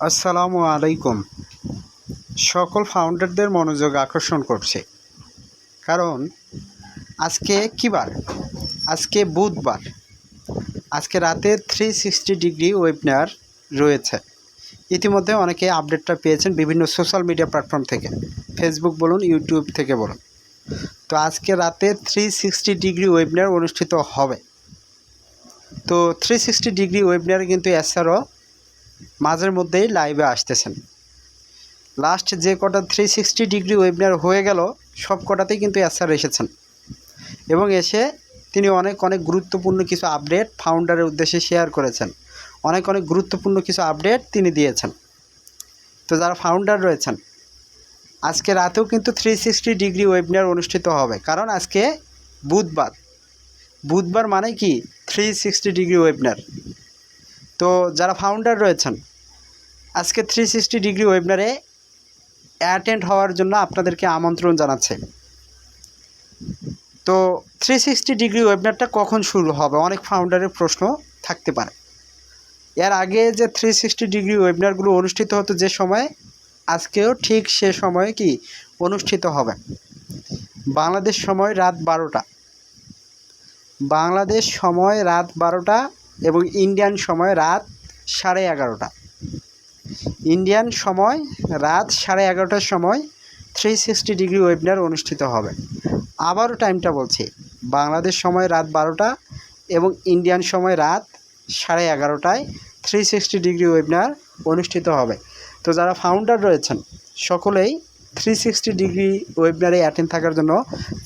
আসসালামু আলাইকুম। সকল ফাউন্ডারদের মনোযোগ আকর্ষণ করছে, কারণ আজকে কী বার? আজকে বুধবার। আজকে রাতে 360 ডিগ্রি ওয়েবিনার রয়েছে। ইতিমধ্যে অনেকে আপডেটটা পেয়েছেন বিভিন্ন সোশ্যাল মিডিয়া প্ল্যাটফর্ম থেকে, ফেসবুক বলুন, ইউটিউব থেকে বলুন। তো আজকে রাতে 360 ডিগ্রি ওয়েবিনার অনুষ্ঠিত হবে। তো 360 ডিগ্রি ওয়েবিনারে কিন্তু এছাড়াও মাঝের মধ্যেই লাইভে আসতেছেন। লাস্ট যে কটা 360 ডিগ্রি ওয়েবিনার হয়ে গেল, সব কটাতেই কিন্তু স্যার এসেছেন এবং এসে তিনি অনেক গুরুত্বপূর্ণ কিছু আপডেট ফাউন্ডারের উদ্দেশ্যে শেয়ার করেছেন। অনেক গুরুত্বপূর্ণ কিছু আপডেট তিনি দিয়েছেন। তো যারা ফাউন্ডার রয়েছেন, আজকে রাতেও কিন্তু 360 ডিগ্রি ওয়েবিনার অনুষ্ঠিত হবে, কারণ আজকে বুধবার। বুধবার মানে কি 360 ডিগ্রি ওয়েবিনার। তো যারা ফাউন্ডার রয়েছেন, আজকে 360 ডিগ্রি ওয়েবিনারে অ্যাটেন্ড হওয়ার জন্য আপনাদেরকে আমন্ত্রণ জানাচ্ছে। তো 360 ডিগ্রি ওয়েবিনারটা কখন শুরু হবে, অনেক ফাউন্ডারের প্রশ্ন থাকতে পারে। এর আগে যে 360 ডিগ্রি ওয়েবিনারগুলো অনুষ্ঠিত হতো যে সময়, আজকেও ঠিক সে সময়ে কি অনুষ্ঠিত হবে। বাংলাদেশ সময় রাত 12টা, বাংলাদেশ সময় রাত 12টা এবং ইন্ডিয়ান সময় রাত 11:30। ইন্ডিয়ান সময় রাত 11:30টার সময় 360 ডিগ্রি ওয়েবিনার অনুষ্ঠিত হবে। আবারও টাইমটা বলছি, বাংলাদেশ সময় রাত 12টা এবং ইন্ডিয়ান সময় রাত 11:30টায় 360 ডিগ্রি ওয়েবিনার অনুষ্ঠিত হবে। তো যারা ফাউন্ডার রয়েছেন, সকলেই 360 ডিগ্রি ওয়েবিনারে অ্যাটেন্ড থাকার জন্য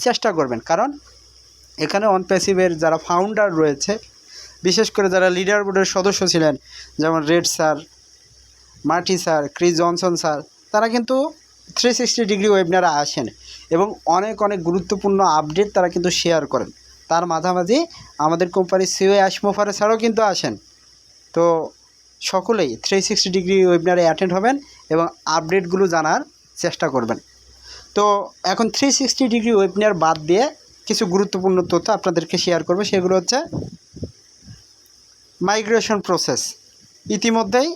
চেষ্টা করবেন, কারণ এখানে অনপ্যাসিভের যারা ফাউন্ডার রয়েছে, বিশেষ করে যারা লিডার বোর্ডের সদস্য ছিলেন, যেমন red sir, মার্টি sir, Chris Johnson sir, তারা কিন্তু 360 ডিগ্রি ওয়েবিনারে আসেন এবং অনেক গুরুত্বপূর্ণ আপডেট তারা কিন্তু শেয়ার করেন। তার মাঝামাঝি আমাদের কোম্পানির সিও আশমোফারে স্যারও কিন্তু আসেন। তো সকলেই 360 ডিগ্রি ওয়েবিনারে অ্যাটেন্ড হবেন এবং আপডেটগুলো জানার চেষ্টা করবেন। তো এখন 360 ডিগ্রি ওয়েবিনার বাদ দিয়ে কিছু গুরুত্বপূর্ণ তথ্য আপনাদেরকে শেয়ার করবে। সেগুলো হচ্ছে মাইগ্রেশন প্রসেস। ইতিমধ্যেই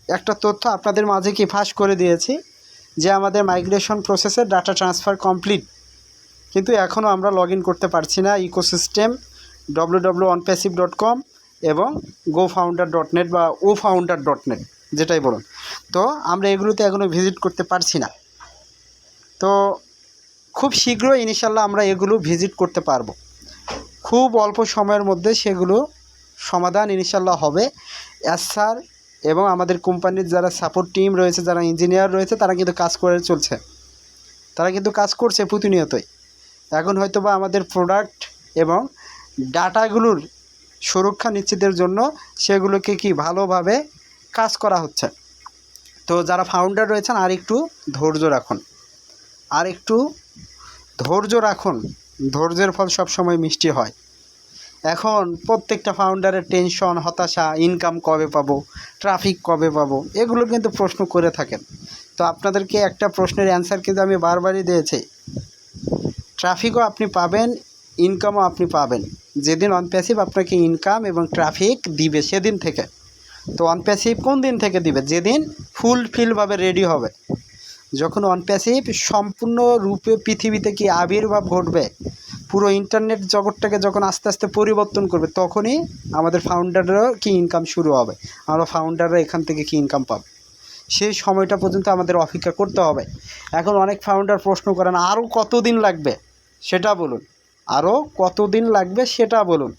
একটা তথ্য আপনাদের মাঝে কি ফাঁস করে দিয়েছি যে আমাদের মাইগ্রেশন প্রসেসের ডাটা ট্রান্সফার কমপ্লিট, কিন্তু এখনও আমরা লগ ইন করতে পারছি না ইকোসিস্টেম www.onpassive.com এবং gofounder.net বা ofounder.net, যেটাই বলুন। তো আমরা এগুলোতে এখনও ভিজিট করতে পারছি না। তো খুব শীঘ্রই ইনশাল্লাহ আমরা এগুলো ভিজিট করতে পারবো। খুব অল্প সময়ের মধ্যে সেগুলো সমাধান ইনশাল্লাহ হবে। স্যার এবং আমাদের কোম্পানির যারা সাপোর্ট টিম রয়েছে, যারা ইঞ্জিনিয়ার রয়েছে, তারা কিন্তু কাজ করে চলছে, তারা কিন্তু কাজ করছে প্রতিনিয়তই। এখন হয়তো বা আমাদের প্রোডাক্ট এবং ডাটাগুলোর সুরক্ষা নিশ্চিতের জন্য সেগুলোকে কি ভালোভাবে কাজ করা হচ্ছে। তো যারা ফাউন্ডার রয়েছেন, আর একটু ধৈর্য রাখুন, আর একটু ধৈর্য রাখুন। ধৈর্যের ফল সবসময় মিষ্টি হয়। এখন প্রত্যেকটা ফাউন্ডারের টেনশন, হতাশা, ইনকাম কবে পাবো, ট্রাফিক কবে পাবো, এগুলো কিন্তু প্রশ্ন করে থাকেন। তো আপনাদেরকে একটা প্রশ্নের অ্যান্সার কিন্তু আমি বারবারই দিয়েছি। ট্রাফিকও আপনি পাবেন, ইনকামও আপনি পাবেন যেদিন অনপ্যাসিভ আপনাকে ইনকাম এবং ট্রাফিক দিবে সেদিন থেকে। তো অনপ্যাসিভ কোন দিন থেকে দিবে? যেদিন ফুলফিলভাবে রেডি হবে। যখন অনপ্যাসিভ সম্পূর্ণ রূপে পৃথিবীতে কি আবির্ভাব ঘটবে, পুরো ইন্টারনেট জগৎটাকে যখন আস্তে আস্তে পরিবর্তন করবে, তখনই আমাদের ফাউন্ডাররাও কি ইনকাম শুরু হবে, আমরা ফাউন্ডাররা এখান থেকে কি ইনকাম পাবো। সেই সময়টা পর্যন্ত আমাদের অপেক্ষা করতে হবে। এখন অনেক ফাউন্ডার প্রশ্ন করেন, আরও কতদিন লাগবে সেটা বলুন, আরও কতদিন লাগবে সেটা বলুন।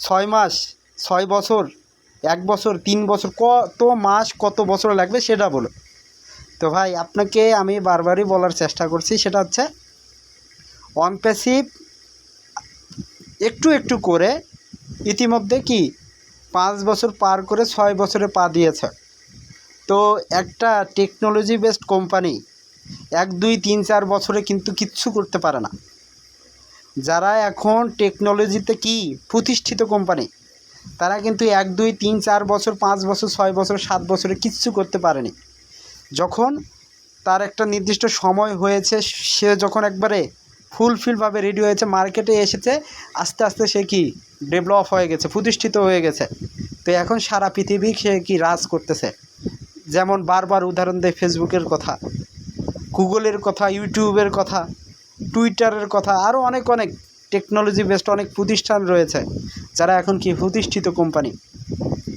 6 মাস, 6 বছর, 1 বছর, 3 বছর, কত মাস, কত বছর লাগবে সেটা বলুন। তো ভাই, আপনাকে আমি বারবারই বলার চেষ্টা করছি, সেটা হচ্ছে অনপ্যাসিভ একটু একটু করে ইতিমধ্যে কি 5 বছর পার করে 6 বছরে পা দিয়েছে। তো একটা টেকনোলজি বেসড কোম্পানি 1, 2, 3, 4 বছরে কিন্তু কিচ্ছু করতে পারে না। যারা এখন টেকনোলজিতে কি প্রতিষ্ঠিত কোম্পানি, তারা কিন্তু 1, 2, 3, 4 বছর, 5 বছর, 6 বছর, 7 বছরে কিচ্ছু করতে পারেনি। যখন তার একটা নির্দিষ্ট সময় হয়েছে, সে যখন একবারে ফুলফিলভাবে রেডি হয়েছে, মার্কেটে এসেছে, আস্তে আস্তে সে কি ডেভেলপ হয়ে গেছে, প্রতিষ্ঠিত হয়ে গেছে। তো এখন সারা পৃথিবী সে কি রাজ করতেছে। যেমন বারবার উদাহরণ দেয় ফেসবুকের কথা, গুগলের কথা, ইউটিউবের কথা, টুইটারের কথা, আরও অনেক অনেক টেকনোলজি বেসড অনেক প্রতিষ্ঠান রয়েছে যারা এখন কি প্রতিষ্ঠিত কোম্পানি।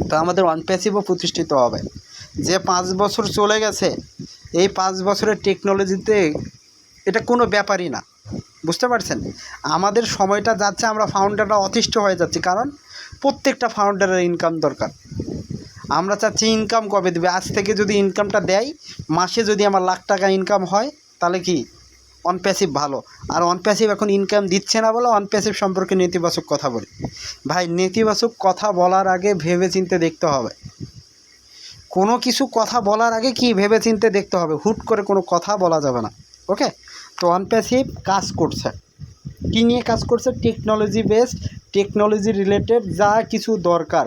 তো আমাদের অনপ্যাসিভও প্রতিষ্ঠিত হবে। যে 5 বছর চলে গেছে, এই 5 বছরের টেকনোলজিতে এটা কোনো ব্যাপারই না, বুঝতে পারছেন? আমাদের সময়টা যাচ্ছে, আমরা ফাউন্ডাররা অতিষ্ঠ হয়ে যাচ্ছি, কারণ প্রত্যেকটা ফাউন্ডারের ইনকাম দরকার। আমরা চাচ্ছি ইনকাম কবে দেবে, আজ থেকে যদি ইনকামটা দেয়, মাসে যদি আমার লাখ টাকা ইনকাম হয়, তাহলে কি অনপ্যাসিভ ভালো। আর অনপ্যাসিভ এখন ইনকাম দিচ্ছে না বলে অনপ্যাসিভ সম্পর্কে নেতিবাচক কথা বলি। ভাই, নেতিবাচক কথা বলার আগে ভেবে চিন্তে দেখতে হবে। কোনো কিছু কথা বলার আগে কি ভেবে চিন্তে দেখতে হবে, হুট করে কোনো কথা বলা যাবে না। ওকে, তো অনপ্যাসিভ কাজ করছে, কী নিয়ে কাজ করছে? টেকনোলজি বেসড, টেকনোলজি রিলেটেড যা কিছু দরকার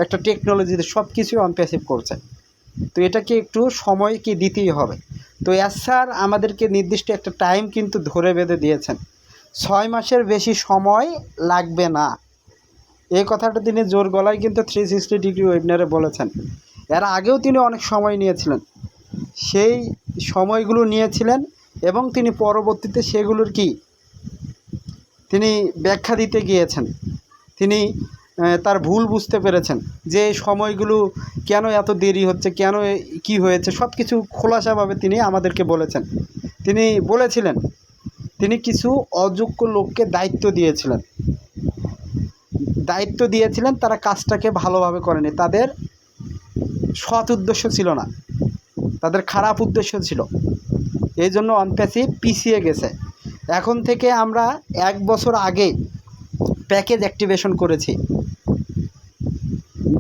একটা টেকনোলজিতে সব কিছুই অনপ্যাসিভ করছে। তো এটাকে একটু সময় কি দিতেই হবে। তো স্যার আমাদেরকে নির্দিষ্ট একটা টাইম কিন্তু ধরে বেঁধে দিয়েছেন, 6 মাসের বেশি সময় লাগবে না। এই কথাটা তিনি জোর গলায় কিন্তু 360 ডিগ্রি ওয়েবিনারে বলেছেন। এর আগেও তিনি অনেক সময় নিয়েছিলেন, সেই সময়গুলো নিয়েছিলেন এবং তিনি পরবর্তীতে সেগুলোর কি তিনি ব্যাখ্যা দিতে গিয়েছেন। তিনি তার ভুল বুঝতে পেরেছেন যে এই সময়গুলো কেন এত দেরি হচ্ছে, কেন কি হয়েছে, সব কিছু খোলাসাভাবে তিনি আমাদেরকে বলেছেন। তিনি বলেছিলেন তিনি কিছু অযোগ্য লোককে দায়িত্ব দিয়েছিলেন, তারা কাজটাকে ভালোভাবে করেনি, তাদের সৎ উদ্দেশ্য ছিল না, তাদের খারাপ উদ্দেশ্য ছিল, এই জন্য অনপ্যাসিভ পিছিয়ে গেছে। এখন থেকে আমরা 1 বছর আগে প্যাকেজ অ্যাক্টিভেশন করেছি,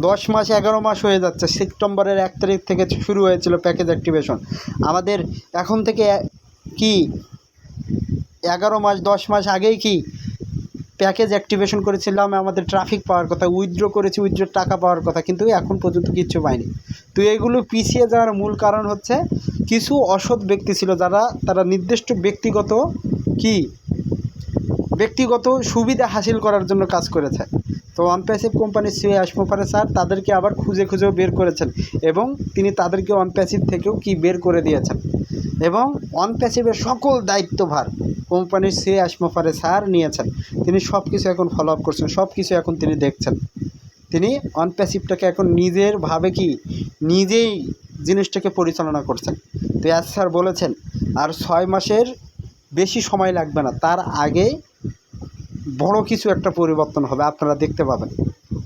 10 মাস 11 মাস হয়ে যাচ্ছে। সেপ্টেম্বরের 1 তারিখ থেকে শুরু হয়েছিল প্যাকেজ অ্যাক্টিভেশন। আমাদের এখন থেকে কি 11 মাস 10 মাস আগেই কি প্যাকেজ অ্যাক্টিভেশন করেছিলাম, আমাদের ট্রাফিক পাওয়ার কথা, উইথড্র করেছি, উইথড্র টাকা পাওয়ার কথা, কিন্তু এখন পর্যন্ত কিচ্ছু পাইনি। তো এগুলো পিছিয়ে যাওয়ার মূল কারণ হচ্ছে কিছু অসৎ ব্যক্তি ছিল, তারা নির্দিষ্ট ব্যক্তিগত সুবিধা হাসিল করার জন্য কাজ করেছে। তো অনপ্যাসিভ কোম্পানির সিও আশমোফারে স্যার তাদেরকে আবার খুঁজেও বের করেছেন এবং তিনি তাদেরকে অনপ্যাসিভ থেকেও বের করে দিয়েছেন এবং অনপ্যাসিভের সকল দায়িত্বভার কোম্পানির সিও আশমোফারে স্যার নিয়েছেন। তিনি সব কিছু এখন ফলো আপ করছেন, সব কিছু এখন তিনি দেখছেন। তিনি অনপ্যাসিভটাকে এখন নিজেই জিনিসটাকে পরিচালনা করছেন। তো স্যার বলেছেন আর 6 মাসের বেশি সময় লাগবে না, তার আগে বড় কিছু একটা পরিবর্তন হবে, আপনারা দেখতে পাবেন।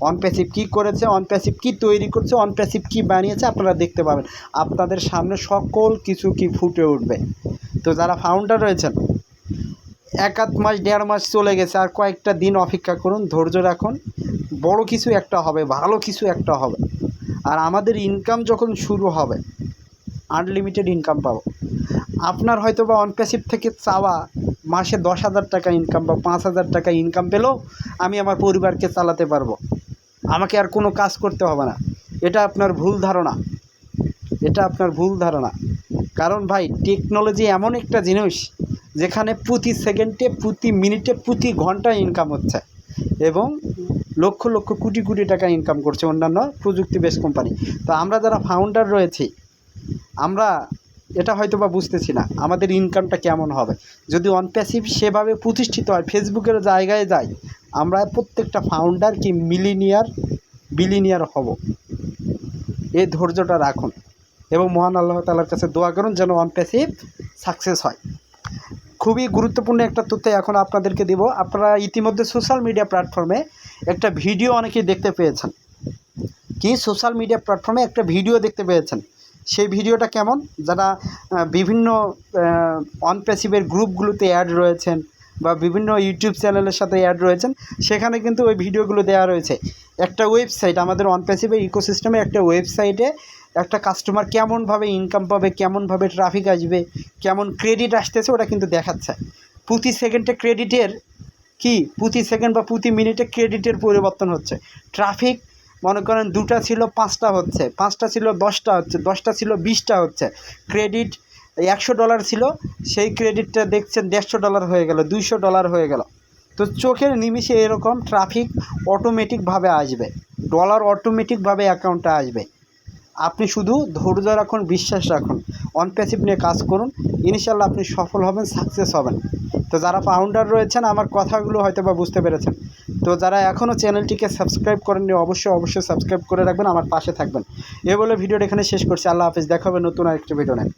অনপ্যাসিভ কী করেছে, অনপ্যাসিভ কী তৈরি করছে, অনপ্যাসিভ কী বানিয়েছে, আপনারা দেখতে পাবেন। আপনাদের সামনে সকল কিছু ফুটে উঠবে। তো যারা ফাউন্ডার রয়েছেন, 1 মাস 1.5 মাস চলে গেছে, আর কয়েকটা দিন অপেক্ষা করুন, ধৈর্য রাখুন, বড় কিছু একটা হবে, ভালো কিছু একটা হবে। আর আমাদের ইনকাম যখন শুরু হবে, আনলিমিটেড ইনকাম পাবো। আপনার হয়তো বা অনপ্যাসিভ থেকে চাওয়া মাসে 10,000 টাকা ইনকাম বা 5,000 টাকা ইনকাম পেলেও আমি আমার পরিবারকে চালাতে পারবো, আমাকে আর কোনো কাজ করতে হবে না। এটা আপনার ভুল ধারণা। কারণ ভাই, টেকনোলজি এমন একটা জিনিস যেখানে প্রতি সেকেন্ডে, প্রতি মিনিটে, প্রতি ঘন্টায় ইনকাম হচ্ছে এবং লক্ষ লক্ষ কোটি কোটি টাকা ইনকাম করছে অন্যান্য প্রযুক্তি বেস কোম্পানি। তো আমরা যারা ফাউন্ডার রয়েছি, আমরা এটা হয়তো বা বুঝতেছি না আমাদের ইনকামটা কেমন হবে। যদি অনপ্যাসিভ সেভাবে প্রতিষ্ঠিত হয়, ফেসবুকের জায়গায় যায়, আমরা প্রত্যেকটা ফাউন্ডার বিলিনিয়ার হব। এই ধৈর্যটা রাখুন এবং মহান আল্লাহ তাআলার কাছে দোয়া করুন যেন অনপ্যাসিভ সাকসেস হয়। খুবই গুরুত্বপূর্ণ একটা তথ্য এখন আপনাদেরকে দেব। আপনারা ইতিমধ্যে সোশ্যাল মিডিয়া প্ল্যাটফর্মে একটা ভিডিও অনেকেই দেখতে পেয়েছেন। সোশ্যাল মিডিয়া প্ল্যাটফর্মে একটা ভিডিও দেখতে পেয়েছেন। সেই ভিডিওটা কেমন? যারা বিভিন্ন অনপ্যাসিভের গ্রুপগুলোতে অ্যাড রয়েছেন বা বিভিন্ন ইউটিউব চ্যানেলের সাথে অ্যাড রয়েছেন, সেখানে কিন্তু ওই ভিডিওগুলো দেওয়া রয়েছে। একটা ওয়েবসাইট, আমাদের অনপ্যাসিভের ইকোসিস্টেমে একটা ওয়েবসাইটে একটা কাস্টমার কেমনভাবে ইনকাম পাবে, কেমনভাবে ট্রাফিক আসবে, কেমন ক্রেডিট আসতেছে, ওটা কিন্তু দেখাচ্ছে। প্রতি সেকেন্ডে ক্রেডিটের প্রতি সেকেন্ড বা প্রতি মিনিটে ক্রেডিটের পরিবর্তন হচ্ছে। ট্রাফিক মনে করেন 2টা ছিল 5টা হচ্ছে, 5টা ছিল 10টা হচ্ছে, 10টা ছিল 20টা হচ্ছে। ক্রেডিট $100 ছিল, সেই ক্রেডিটটা দেখছেন $150 হয়ে গেল, $200 হয়ে গেল। তো চোখের নিমিষে এরকম ট্রাফিক অটোমেটিকভাবে আসবে, ডলার অটোমেটিকভাবে অ্যাকাউন্টে আসবে। আপনি শুধু ধৈর্য রাখুন, বিশ্বাস রাখুন, অন প্যাসিভ নিয়ে কাজ করুন, ইনশাল্লাহ আপনি সফল হবেন, সাকসেস হবেন। তো যারা ফাউন্ডার রয়েছেন আমার কথাগুলো হয়তো বা বুঝতে পেরেছেন। তো যারা এখনও চ্যানেলটিকে সাবস্ক্রাইব করেননি অবশ্যই সাবস্ক্রাইব করে রাখবেন, আমার পাশে থাকবেন। এ বলে ভিডিওটা এখানে শেষ করছি। আল্লাহ হাফিজ, দেখা হবে নতুন আরেকটি ভিডিও নিয়ে।